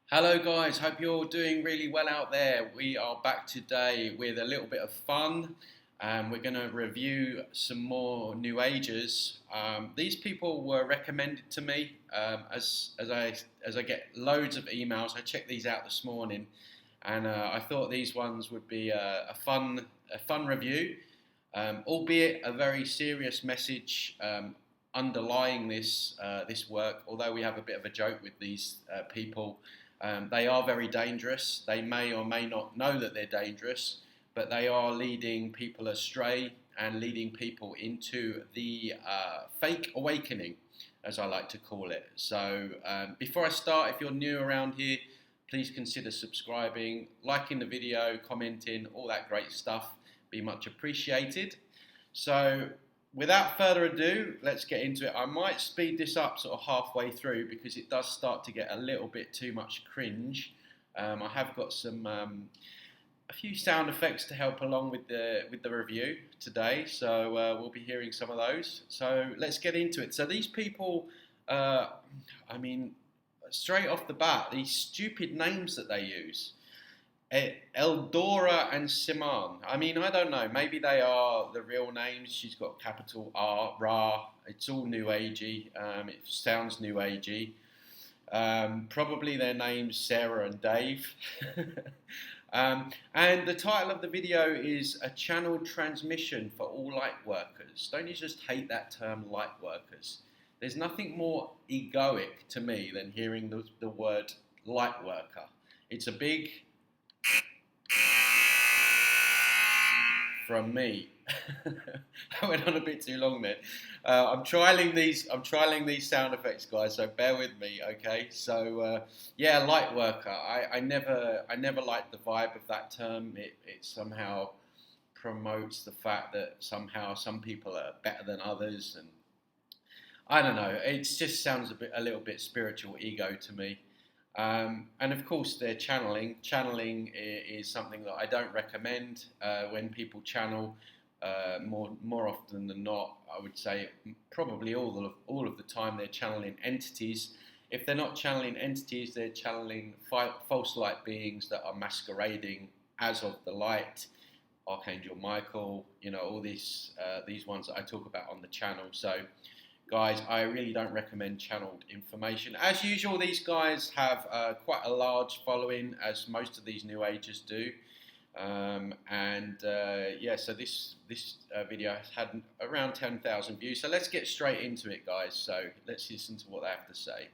Hello guys, hope you're doing really well out there. We are back today with a little bit of fun. We're going to review some more New Agers. These people were recommended to me as I get loads of emails. I checked these out this morning, and I thought these ones would be a fun review, albeit a very serious message underlying this work. Although we have a bit of a joke with these people. They are very dangerous. They may or may not know that they're dangerous, but they are leading people astray and leading people into the fake awakening, as I like to call it. So before I start, if you're new around here, please consider subscribing, liking the video, commenting, all that great stuff. Be much appreciated. So without further ado, let's get into it. I might speed this up sort of halfway through because it does start to get a little bit too much cringe. I have got a few sound effects to help along with the review today, so we'll be hearing some of those. So let's get into it. So these people, straight off the bat, these stupid names that they use. EldoRA and Siman. I don't know. Maybe they are the real names. She's got capital R, Ra. It's all New Agey. It sounds New Agey. Probably their names Sarah and Dave. And the title of the video is A Channeled Transmission for All Light Workers. Don't you just hate that term, light workers? There's nothing more egoic to me than hearing the word light worker. It's a big from me. I went on a bit too long there. I'm trialing these sound effects, guys. So bear with me, okay? So yeah, light worker. I never liked the vibe of that term. It somehow promotes the fact that somehow some people are better than others, and I don't know. It just sounds a little bit spiritual ego to me. And of course, they're channeling. Channeling is something that I don't recommend. When people channel, more often than not, I would say probably all of the time they're channeling entities. If they're not channeling entities, they're channeling false light beings that are masquerading as of the light. Archangel Michael, all these ones that I talk about on the channel. So guys, I really don't recommend channeled information. As usual, these guys have quite a large following, as most of these New Agers do. So this video has had around 10,000 views. So let's get straight into it, guys. So let's listen to what they have to say.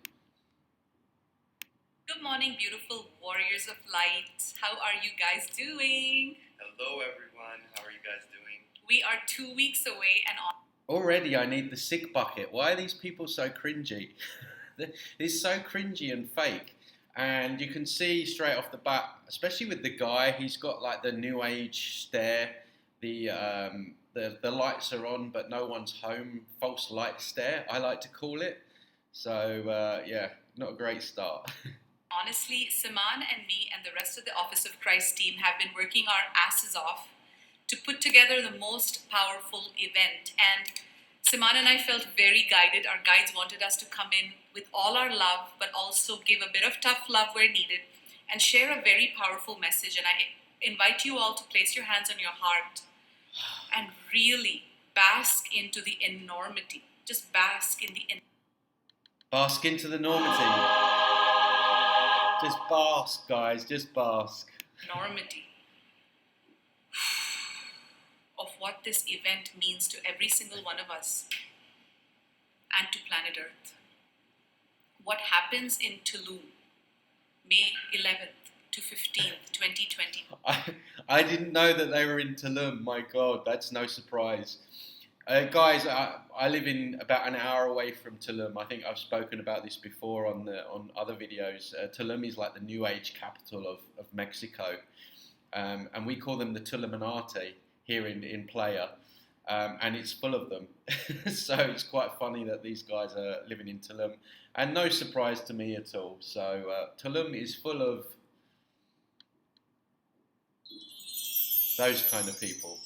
Good morning, beautiful warriors of light. How are you guys doing? Hello, everyone. How are you guys doing? We are 2 weeks away and on. Already I need the sick bucket. Why are these people so cringy? It's so cringy and fake. And you can see straight off the bat, especially with the guy, he's got like the New Age stare. The lights are on, but no one's home. False light stare, I like to call it. So yeah, not a great start. Honestly, Siman and me and the rest of the Office of Christ team have been working our asses off to put together the most powerful event. And Siman and I felt very guided. Our guides wanted us to come in with all our love, but also give a bit of tough love where needed and share a very powerful message. And I invite you all to place your hands on your heart and really bask into the enormity. Just bask in the Bask into the enormity. Just bask, guys. Just bask. enormity of what this event means to every single one of us and to planet Earth. What happens in Tulum, May 11th to 15th, 2020. I didn't know that they were in Tulum. My God, that's no surprise. Guys, I live in about an hour away from Tulum. I think I've spoken about this before on other videos. Tulum is like the New Age capital of Mexico, and we call them the Tuluminati here in Playa, and it's full of them. So it's quite funny that these guys are living in Tulum, and no surprise to me at all. So Tulum is full of those kind of people.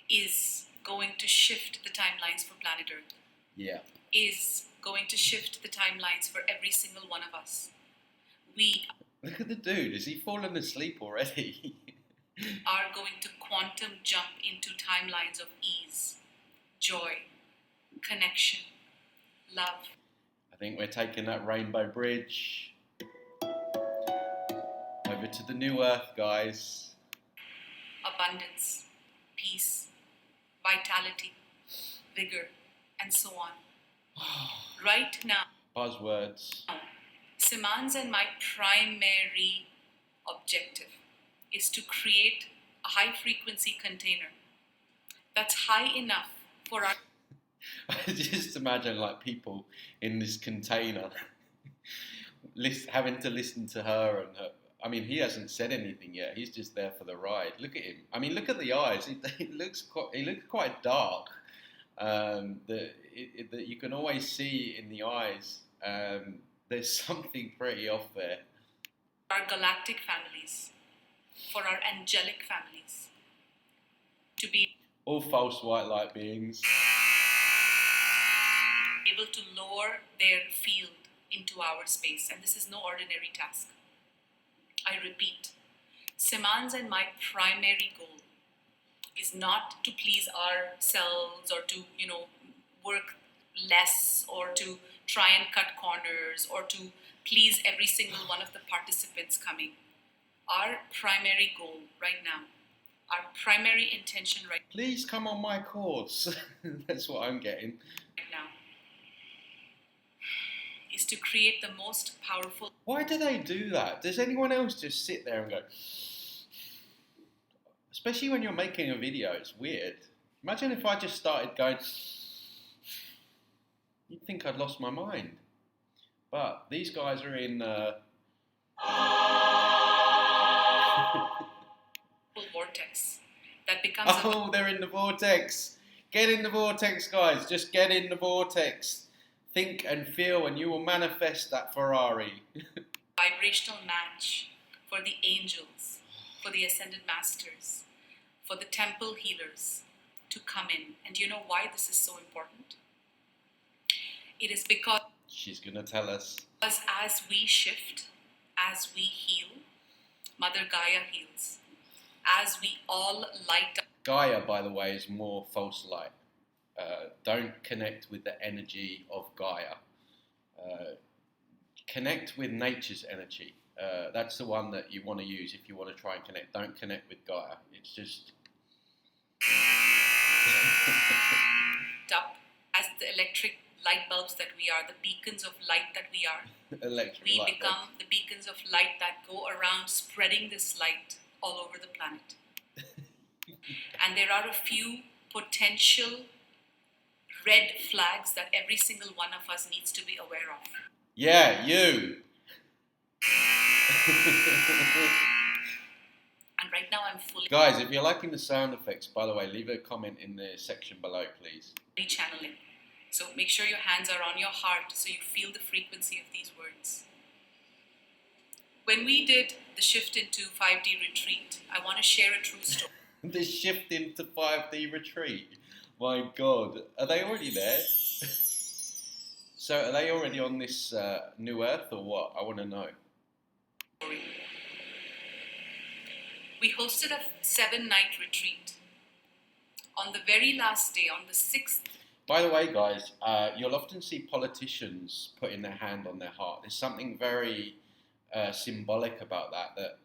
Is going to shift the timelines for planet Earth. Yeah. Is going to shift the timelines for every single one of us. We Look at the dude. Has he fallen asleep already? are going to quantum jump into timelines of ease, joy, connection, love. I think we're taking that rainbow bridge over to the new earth, guys. Abundance, peace, vitality, vigor, and so on. Right now, Buzzwords. Siman's and my primary objective is to create a high frequency container that's high enough for our I just imagine like people in this container having to listen to her and her. I mean, he hasn't said anything yet. He's just there for the ride. Look at him. I mean, look at the eyes. He looks quite dark. That you can always see in the eyes. There's something pretty off there. our galactic families, for our angelic families, to be All false white light beings. able to lower their field into our space. And this is no ordinary task. I repeat, Siman's and my primary goal is not to please ourselves or to, work less or to try and cut corners or to please every single one of the participants coming. Our primary goal right now, our primary intention right Please come on my course. That's what I'm getting. now is to create the most powerful. Why do they do that? Does anyone else just sit there and go? Especially when you're making a video, it's weird. Imagine if I just started going. You'd think I'd lost my mind. But these guys are in. Vortex that becomes Oh, they're in the vortex. Get in the vortex, guys. Just get in the vortex. Think and feel, and you will manifest that Ferrari. vibrational match for the angels, for the ascended masters, for the temple healers to come in. And do you know why this is so important? It is because She's going to tell us. as we shift, as we heal, Mother Gaia heals. As we all light up. Gaia, by the way, is more false light. Don't connect with the energy of Gaia. Connect with nature's energy. That's the one that you want to use if you want to try and connect. Don't connect with Gaia. It's just... up as the electric light bulbs that we are, the beacons of light that we are. electric We light become bulbs. the beacons of light that go around spreading this light all over the planet. And there are a few potential red flags that every single one of us needs to be aware of. Yeah, you. And right now I'm fully Guys, if you're liking the sound effects, by the way, leave a comment in the section below, please. channeling. So make sure your hands are on your heart so you feel the frequency of these words. When we did the shift into 5D retreat, I want to share a true story. This shift into 5D retreat. My God, are they already there? So are they already on this new earth or what? I want to know. We hosted a 7-night retreat. On the very last day, on the 6th, By the way, guys, you'll often see politicians putting their hand on their heart. There's something very symbolic about that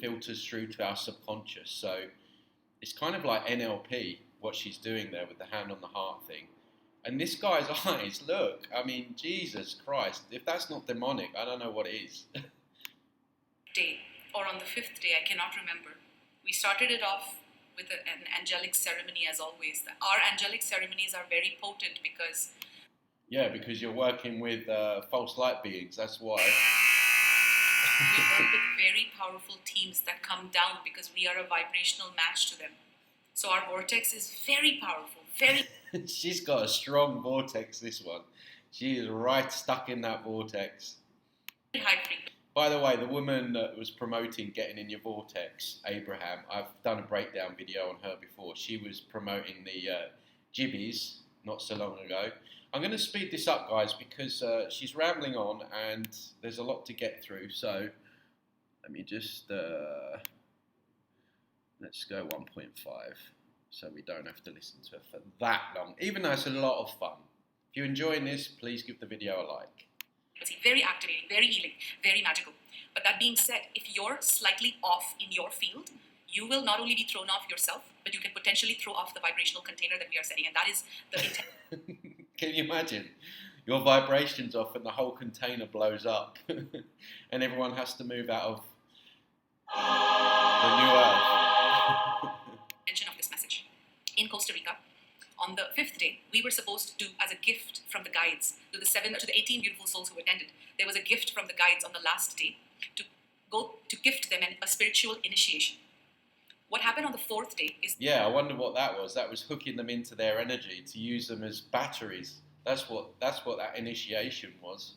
filters through to our subconscious. So it's kind of like NLP, what she's doing there with the hand on the heart thing. And this guy's eyes, look, I mean, Jesus Christ, if that's not demonic, I don't know what is. day, or on the 5th day, I cannot remember. We started it off with an angelic ceremony as always. Our angelic ceremonies are very potent because... Yeah, because you're working with false light beings, that's why. We work with very powerful teams that come down because we are a vibrational match to them. So our vortex is very powerful, very... She's got a strong vortex, this one. She is right stuck in that vortex. high frequency. By the way, the woman that was promoting getting in your vortex, Abraham, I've done a breakdown video on her before. She was promoting the jibbies not so long ago. I'm going to speed this up, guys, because she's rambling on and there's a lot to get through. So let me just, let's go 1.5 so we don't have to listen to her for that long, even though it's a lot of fun. If you're enjoying this, please give the video a like. Very activating, very healing, very magical. But that being said, if you're slightly off in your field, you will not only be thrown off yourself, but you can potentially throw off the vibrational container that we are setting, and that is the intent. Can you imagine? Your vibration's off and the whole container blows up and everyone has to move out of the new earth. Mention of this message. In Costa Rica, on the 5th day, we were supposed to do as a gift from the guides to the 18 beautiful souls who attended. There was a gift from the guides on the last day to gift them a spiritual initiation. What happened on the 4th day is... Yeah, I wonder what that was. That was hooking them into their energy to use them as batteries. That's what that initiation was.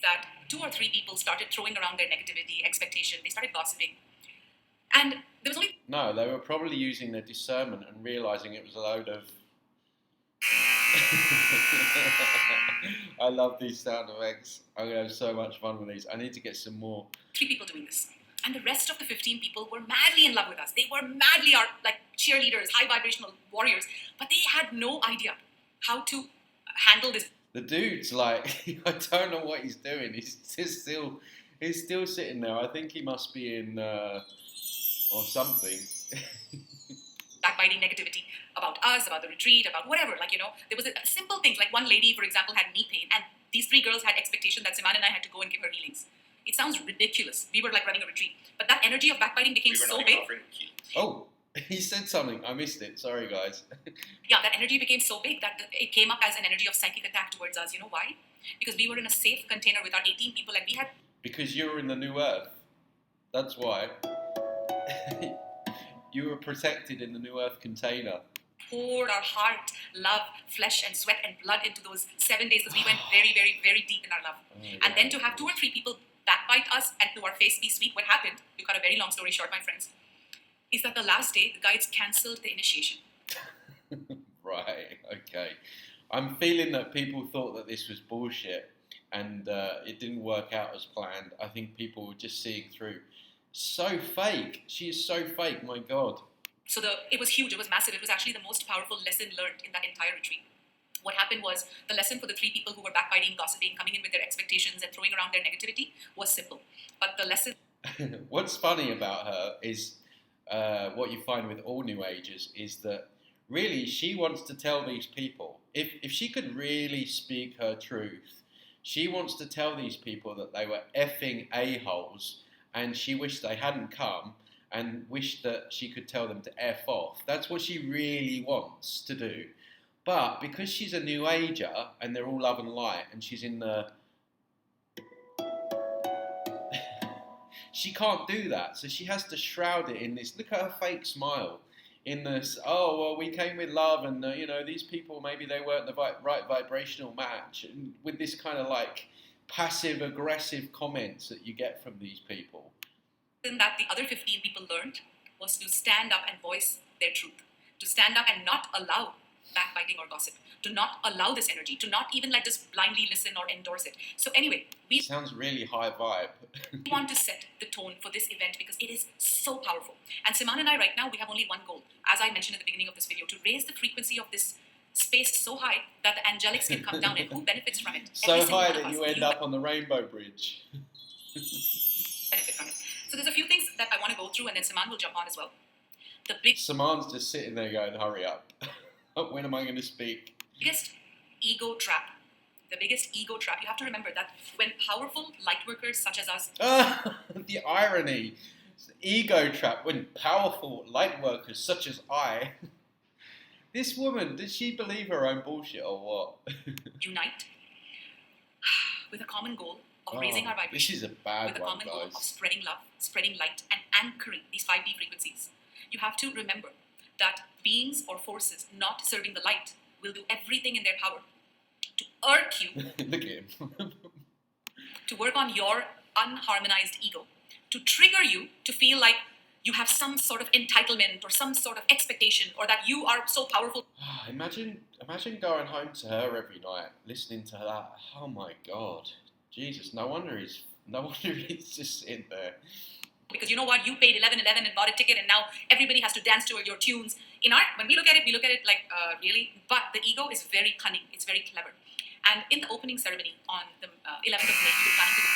That 2 or 3 people started throwing around their negativity, expectation. They started gossiping. And there was only... No, they were probably using their discernment and realizing it was a load of... I love these sound effects. I'm going to have so much fun with these. I need to get some more. 3 people doing this. And the rest of the 15 people were madly in love with us. They were madly our cheerleaders, high vibrational warriors. But they had no idea how to handle this. The dude's like, I don't know what he's doing. He's still sitting there. I think he must be in or something. Backbiting negativity about us, about the retreat, about whatever. There was simple things. Like one lady, for example, had knee pain, and these 3 girls had expectation that Siman and I had to go and give her healings. It sounds ridiculous. We were like running a retreat. But that energy of backbiting became so big. Oh, he said something. I missed it. Sorry, guys. Yeah, that energy became so big that it came up as an energy of psychic attack towards us. You know why? Because we were in a safe container with our 18 people and we had... Because you were in the new earth. That's why. You were protected in the new earth container. Poured our heart, love, flesh and sweat and blood into those 7 days because we went very, very, very deep in our love. And then to have 2 or 3 people backbite us and to our face be sweet, what happened, to cut a very long story short, my friends, is that the last day, the guides cancelled the initiation. Right, okay. I'm feeling that people thought that this was bullshit and it didn't work out as planned. I think people were just seeing through. So fake. She is so fake, my God. So it was huge, it was massive. It was actually the most powerful lesson learned in that entire retreat. What happened was, the lesson for the 3 people who were backbiting, gossiping, coming in with their expectations and throwing around their negativity was simple. But the lesson... What's funny about her is, what you find with all New Agers, is that really she wants to tell these people, if she could really speak her truth, she wants to tell these people that they were effing a-holes and she wished they hadn't come and wished that she could tell them to F off. That's what she really wants to do. But because she's a New Ager and they're all love and light and she's in the... she can't do that. So she has to shroud it in this... Look at her fake smile. In this, oh, well, we came with love and, these people, maybe they weren't the right vibrational match. And with this kind of passive-aggressive comments that you get from these people. That the other 15 people learned was to stand up and voice their truth. To stand up and not allow backbiting or gossip. To not allow this energy. To not even just blindly listen or endorse it. So anyway, we... Sounds really high vibe. We want to set the tone for this event because it is so powerful. And Siman and I right now, we have only one goal. As I mentioned at the beginning of this video, to raise the frequency of this space so high that the angelics can come down and who benefits from it? So high that you end up on the Rainbow Bridge. Benefit from it. So there's a few things that I want to go through and then Siman will jump on as well. Siman's just sitting there going, hurry up. When am I going to speak? Biggest ego trap. The biggest ego trap. You have to remember that when powerful light workers such as us... The irony. Ego trap. When powerful light workers such as I... This woman, did she believe her own bullshit or what? Unite with a common goal of raising our vibration. This is a bad with a common goal of spreading love, spreading light, and anchoring these 5D frequencies. You have to remember that beings or forces not serving the light will do everything in their power to irk you. Look at him. To work on your unharmonized ego. To trigger you to feel like you have some sort of entitlement or some sort of expectation or that you are so powerful. Imagine going home to her every night, listening to that. Oh my God, Jesus! No wonder he's just sitting there. Because you know what, you paid 11.11 and bought a ticket, and now everybody has to dance to your tunes. In art, when we look at it like really. But the ego is very cunning. It's very clever. And in the opening ceremony on the 11th of May, we were planning to do.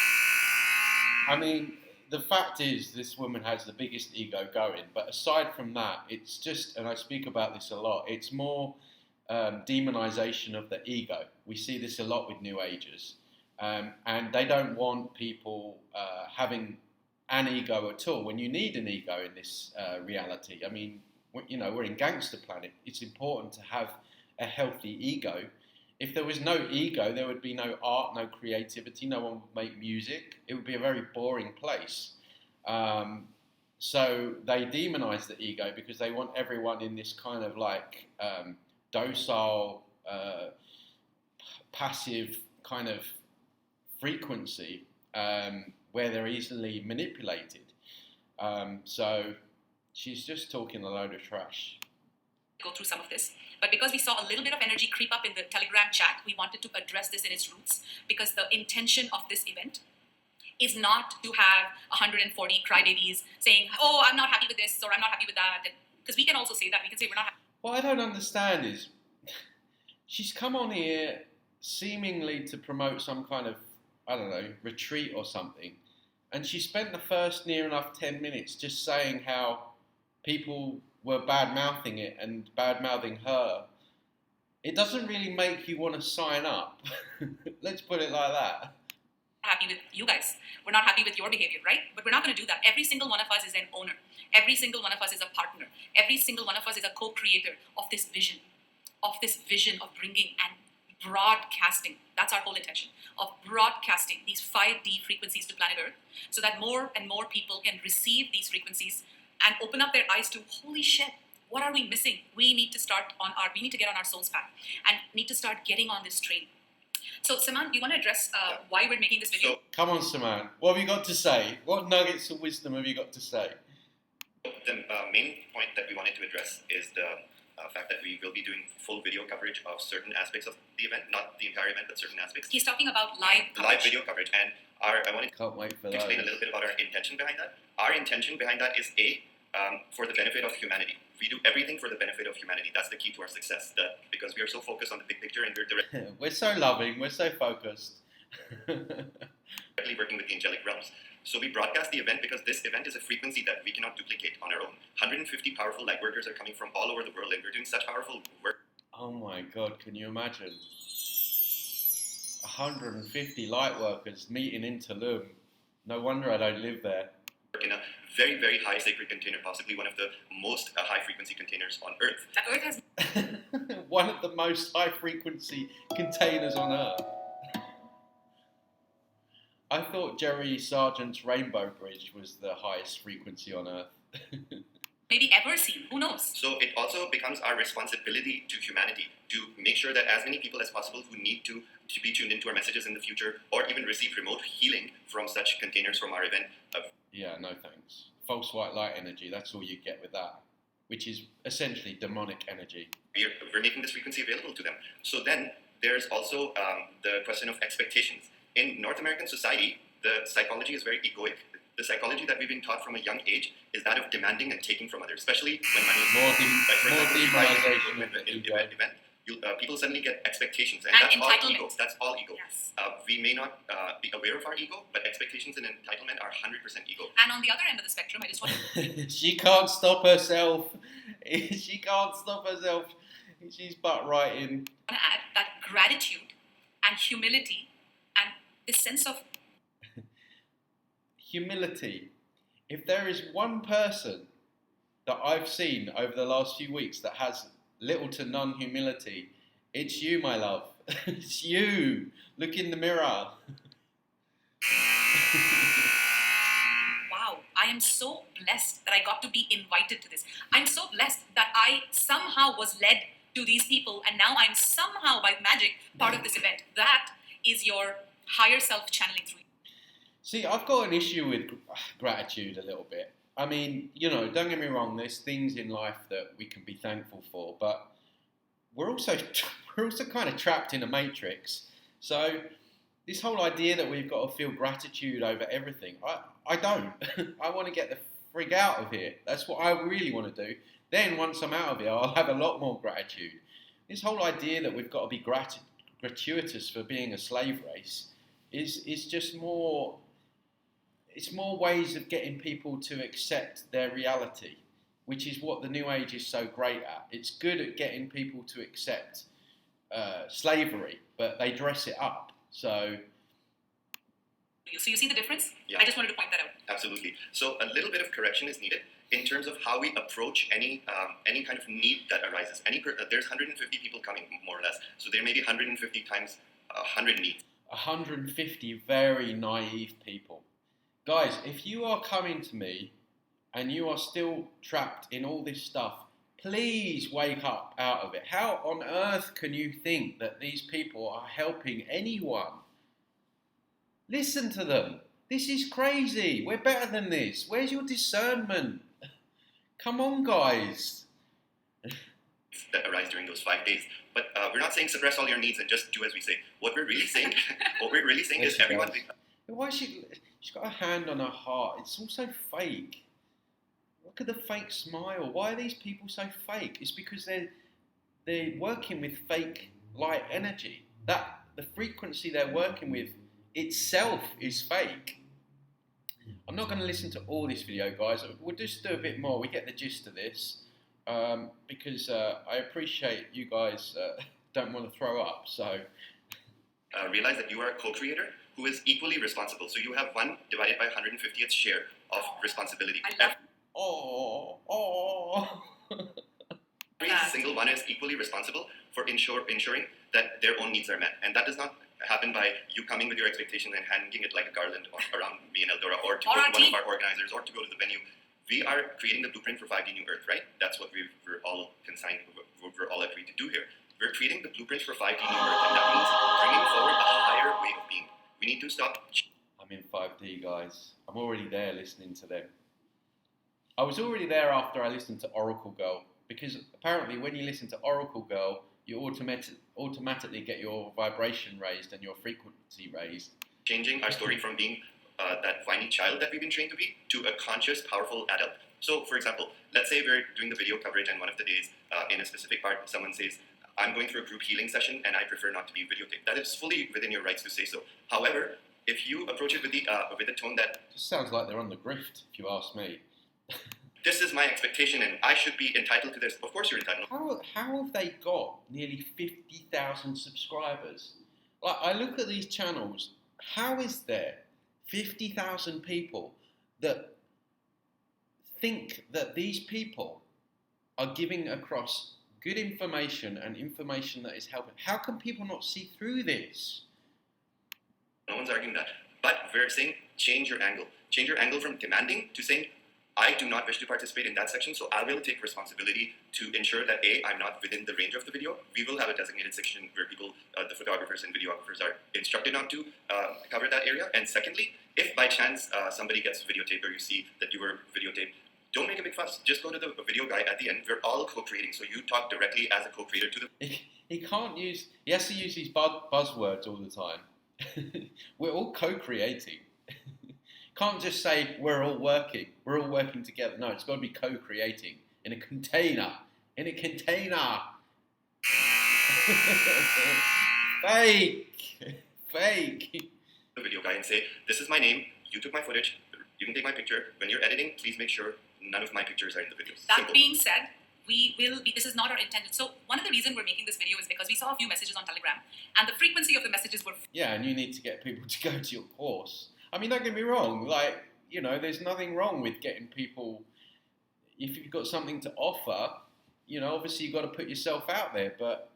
I mean, the fact is, this woman has the biggest ego going. But aside from that, it's just, and I speak about this a lot, it's more demonization of the ego. We see this a lot with New Agers. And they don't want people having an ego at all. When you need an ego in this reality, I mean, we're in Gangster Planet. It's important to have a healthy ego. If there was no ego, there would be no art, no creativity, no one would make music. It would be a very boring place. So they demonize the ego because they want everyone in this kind of like docile, passive kind of frequency where they're easily manipulated. So she's just talking a load of trash. Go through some of this, but because we saw a little bit of energy creep up in the Telegram chat, we wanted to address this in its roots, because the intention of this event is not to have 140 crybabies saying, oh, I'm not happy with this, or I'm not happy with that, because we can also say that. We can say we're not happy. What I don't understand is she's come on here seemingly to promote some kind of, I don't know, retreat or something, and she spent the first near enough 10 minutes just saying how people were bad-mouthing it and bad-mouthing her. It doesn't really make you want to sign up. Let's put it like that. Happy with you guys. We're not happy with your behavior, right? But we're not going to do that. Every single one of us is an owner. Every single one of us is a partner. Every single one of us is a co-creator of this vision of bringing and broadcasting. That's our whole intention, of broadcasting these 5D frequencies to planet Earth, so that more and more people can receive these frequencies and open up their eyes to, holy shit, what are we missing? We need to get on our soul's path and need to start getting on this train. So, Siman, do you want to address why we're making this video? Come on, Siman. What have you got to say? What nuggets of wisdom have you got to say? The main point that we wanted to address is the fact that we will be doing full video coverage of certain aspects of the event, not the entire event, but certain aspects. He's talking about live coverage. Live video coverage. And I wanted Can't wait for to explain a little bit about our intention behind that. Our intention behind that is for the benefit of humanity. We do everything for the benefit of humanity. That's the key to our success. Because we are so focused on the big picture and we're We're so loving, we're so focused. directly working with the angelic realms. So we broadcast the event because this event is a frequency that we cannot duplicate on our own. 150 powerful light workers are coming from all over the world, and we're doing such powerful work. Oh my God, can you imagine? 150 light workers meeting in Tulum. No wonder I don't live there. In a very, very high sacred container, possibly one of the most high frequency containers on Earth. That Earth has one of the most high frequency containers on Earth. I thought Jerry Sargent's Rainbow Bridge was the highest frequency on Earth. maybe ever seen. Who knows? So it also becomes our responsibility to humanity to make sure that as many people as possible who need to be tuned into our messages in the future, or even receive remote healing from such containers from our event. Yeah, no thanks. False white light energy, that's all you get with that, which is essentially demonic energy. We're making this frequency available to them. So then there's also the question of expectations. In North American society, the psychology is very egoic. The psychology that we've been taught from a young age is that of demanding and taking from others, especially when money is demonization of the ego. Event. People suddenly get expectations, and And that's all entitlement. ego. That's all ego. Yes. We may not be aware of our ego, but expectations and entitlement are 100% ego. And on the other end of the spectrum, I just want to She can't stop herself. She can't stop herself. She's butt right in. add that gratitude and humility and this sense of Humility. If there is one person that I've seen over the last few weeks that has little to none humility, it's you, my love. It's you. Look in the mirror. wow, I am so blessed that I got to be invited to this. I'm so blessed that I somehow was led to these people, and now I'm somehow, by magic, part of this event. That is your higher self channeling through you. See, I've got an issue with gratitude a little bit. I mean, don't get me wrong, there's things in life that we can be thankful for, but we're also we're also kind of trapped in a matrix. So this whole idea that we've got to feel gratitude over everything, I don't. I want to get the frig out of here. That's what I really want to do. Then once I'm out of here, I'll have a lot more gratitude. This whole idea that we've got to be gratuitous for being a slave race is just more. It's more ways of getting people to accept their reality, which is what the New Age is so great at. It's good at getting people to accept slavery, but they dress it up. So you see the difference? Yeah. I just wanted to point that out. Absolutely. So a little bit of correction is needed in terms of how we approach any kind of need that arises. There's 150 people coming, more or less. So there may be 150 times 100 needs. 150 very naive people. Guys, if you are coming to me and you are still trapped in all this stuff, please wake up out of it. How on earth can you think that these people are helping anyone? Listen to them. This is crazy. We're better than this. Where's your discernment? Come on, guys. That arise during those 5 days. But we're not saying suppress all your needs and just do as we say. What we're really saying, is everyone. Why she's got a hand on her heart? It's all so fake. Look at the fake smile. Why are these people so fake? It's because they're working with fake light energy. That the frequency they're working with itself is fake. I'm not going to listen to all this video, guys. We'll just do a bit more. We get the gist of this because I appreciate you guys don't want to throw up. So realize that you are a co-creator who is equally responsible. So you have 1 divided by 150th share of responsibility. Every single one is equally responsible for ensuring that their own needs are met. And that does not happen by you coming with your expectation and hanging it like a garland around me and EldoRA, or to go to one of our organizers, or to go to the venue. We are creating the blueprint for 5D New Earth, right? That's what we're all consigned, we're all agreed to do here. We're creating the blueprint for 5D New Earth, and that means bringing forward a higher way of being. We need to stop. I'm in 5D, guys. I'm already there listening to them. I was already there after I listened to Oracle Girl, because apparently when you listen to Oracle Girl, you automatically get your vibration raised and your frequency raised. Changing our story from being that whiny child that we've been trained to be to a conscious, powerful adult. So, for example, let's say we're doing the video coverage and one of the days in a specific part, someone says, I'm going through a group healing session and I prefer not to be videotaped. That is fully within your rights to say so. However, if you approach it with the tone that... Just sounds like they're on the grift, if you ask me. This is my expectation and I should be entitled to this. Of course you're entitled. How have they got nearly 50,000 subscribers? Like, I look at these channels, how is there 50,000 people that think that these people are giving across good information and information that is helping? How can people not see through this? No one's arguing that. But we're saying change your angle. Change your angle from demanding to saying, I do not wish to participate in that section, so I will take responsibility to ensure that A, I'm not within the range of the video. We will have a designated section where people, the photographers and videographers are instructed not to cover that area. And secondly, if by chance somebody gets videotaped or you see that you were videotaped, don't make a big fuss. Just go to the video guy at the end. We're all co-creating, so you talk directly as a co-creator to the... He has to use these buzzwords all the time. We're all co-creating. Can't just say we're all working together. No, it's got to be co-creating in a container. Fake. The video guy and say, this is my name, you took my footage, you can take my picture. When you're editing, please make sure none of my pictures are in the video. That being said, this is not our intended. So one of the reasons we're making this video is because we saw a few messages on Telegram and the frequency of the messages were... Yeah, and you need to get people to go to your course. I mean, don't get me wrong, like, you know, there's nothing wrong with getting people, if you've got something to offer, you know, obviously you've got to put yourself out there, but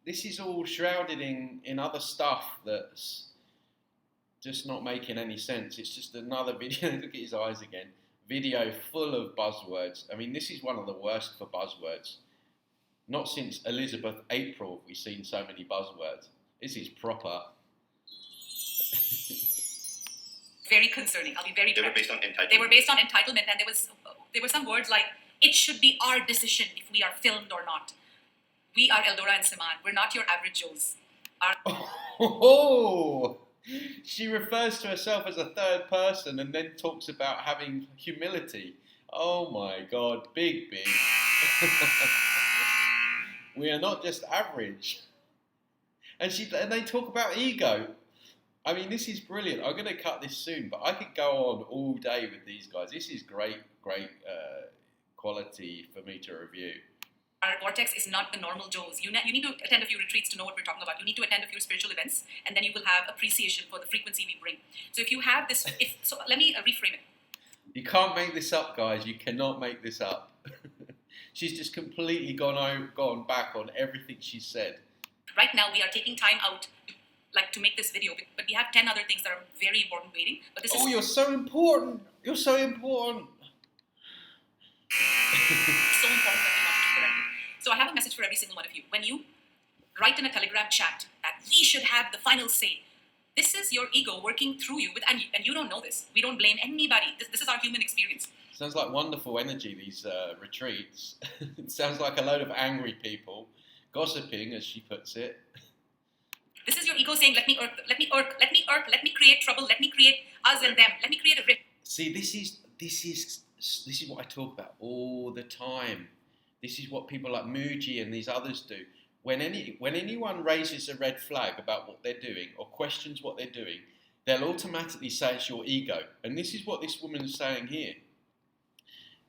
this is all shrouded in other stuff that's just not making any sense. It's just another video, look at his eyes again, video full of buzzwords. I mean, this is one of the worst for buzzwords. Not since Elizabeth April have we seen so many buzzwords. This is proper. Very concerning. I'll be very They were based on entitlement. They were based on entitlement, and there were some words like, it should be our decision if we are filmed or not. We are EldoRA and Siman. We're not your average Joes. Oh, she refers to herself as a third person and then talks about having humility. Oh my God, big. We are not just average. And they talk about ego. I mean, this is brilliant. I'm going to cut this soon, but I could go on all day with these guys. This is great quality for me to review. Our vortex is not the normal Joes. You need to attend a few retreats to know what we're talking about. You need to attend a few spiritual events, and then you will have appreciation for the frequency we bring. So if you have this, let me reframe it. You can't make this up, guys. You cannot make this up. She's just completely gone back on everything she said. Right now, we are taking time out to make this video, but we have 10 other things that are very important waiting. But this is you're so important. You're so important. so important that we want to correct it. So I have a message for every single one of you. When you write in a Telegram chat that we should have the final say, this is your ego working through you, and you don't know this. We don't blame anybody. This is our human experience. Sounds like wonderful energy, these retreats. It sounds like a load of angry people gossiping, as she puts it. This is your ego saying, let me create trouble, let me create us and them, let me create a rift. See, this is what I talk about all the time. This is what people like Muji and these others do. When anyone raises a red flag about what they're doing or questions what they're doing, they'll automatically say it's your ego. And this is what this woman is saying here.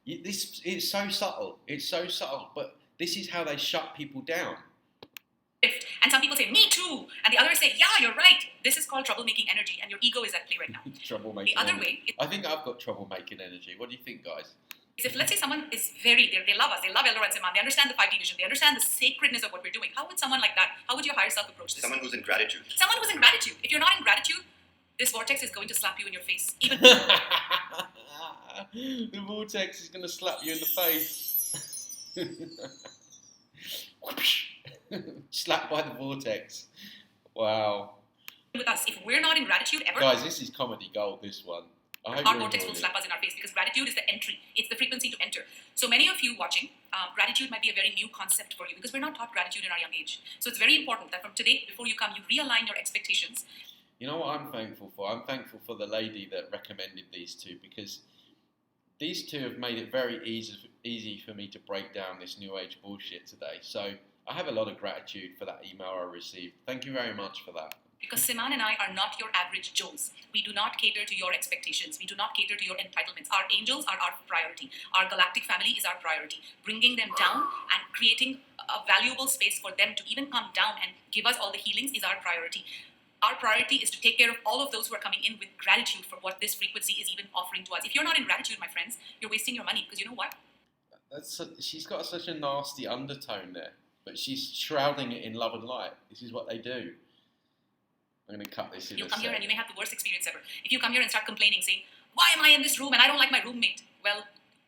It's so subtle. It's so subtle. But this is how they shut people down. And some people say, me too. And the others say, yeah, you're right. This is called troublemaking energy, and your ego is at play right now. Troublemaking The other energy. way... I think I've got troublemaking energy. What do you think, guys? If let's say someone is they love us, they love EldoRA and Siman, they understand the 5D vision, they understand the sacredness of what we're doing, how would someone like that, how would your higher self approach this? Someone who's in gratitude. Someone who's in gratitude. If you're not in gratitude, this vortex is going to slap you in your face. Even the vortex is going to slap you in the face. Slapped by the vortex. Wow. with us, if we're not in gratitude ever... Guys, this is comedy gold, this one. Our vortex will slap us in our face because gratitude is the entry. It's the frequency to enter. So many of you watching, gratitude might be a very new concept for you because we're not taught gratitude in our young age. So it's very important that from today, before you come, you realign your expectations. You know what I'm thankful for? I'm thankful for the lady that recommended these two because these two have made it very easy for me to break down this New Age bullshit today. So I have a lot of gratitude for that email I received. Thank you very much for that. Because Siman and I are not your average Joes. We do not cater to your expectations. We do not cater to your entitlements. Our angels are our priority. Our galactic family is our priority. Bringing them down and creating a valuable space for them to even come down and give us all the healings is our priority. Our priority is to take care of all of those who are coming in with gratitude for what this frequency is even offering to us. If you're not in gratitude, my friends, you're wasting your money because you know what? She's got such a nasty undertone there, but she's shrouding it in love and light. This is what they do. I'm going to cut this in. You'll come here and you may have the worst experience ever. If you come here and start complaining, saying, why am I in this room and I don't like my roommate? Well,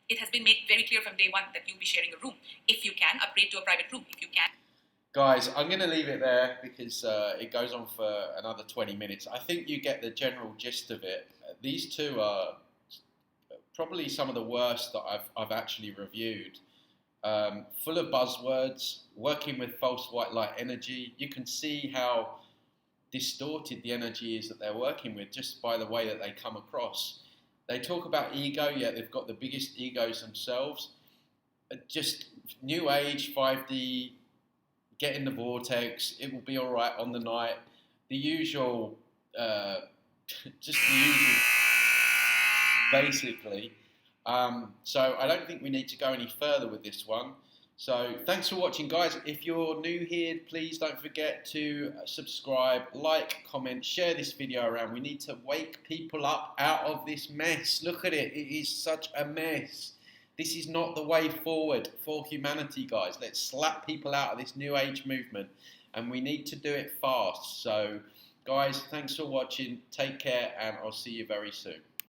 it has been made very clear from day one that you'll be sharing a room. If you can, upgrade to a private room. If you can. Guys, I'm going to leave it there because it goes on for another 20 minutes. I think you get the general gist of it. These two are probably some of the worst that I've actually reviewed. Full of buzzwords, working with false white light energy. You can see how distorted the energy is that they're working with just by the way that they come across. They talk about ego, yet they've got the biggest egos themselves. Just New Age, 5D, get in the vortex, it will be all right on the night. The usual, just the usual, basically. So I don't think we need to go any further with this one. So thanks for watching, guys. If you're new here, please don't forget to subscribe, like, comment, share this video around. We need to wake people up out of this mess. Look at it. It is such a mess. This is not the way forward for humanity, guys. Let's slap people out of this New Age movement, and we need to do it fast. So, guys, thanks for watching. Take care, and I'll see you very soon.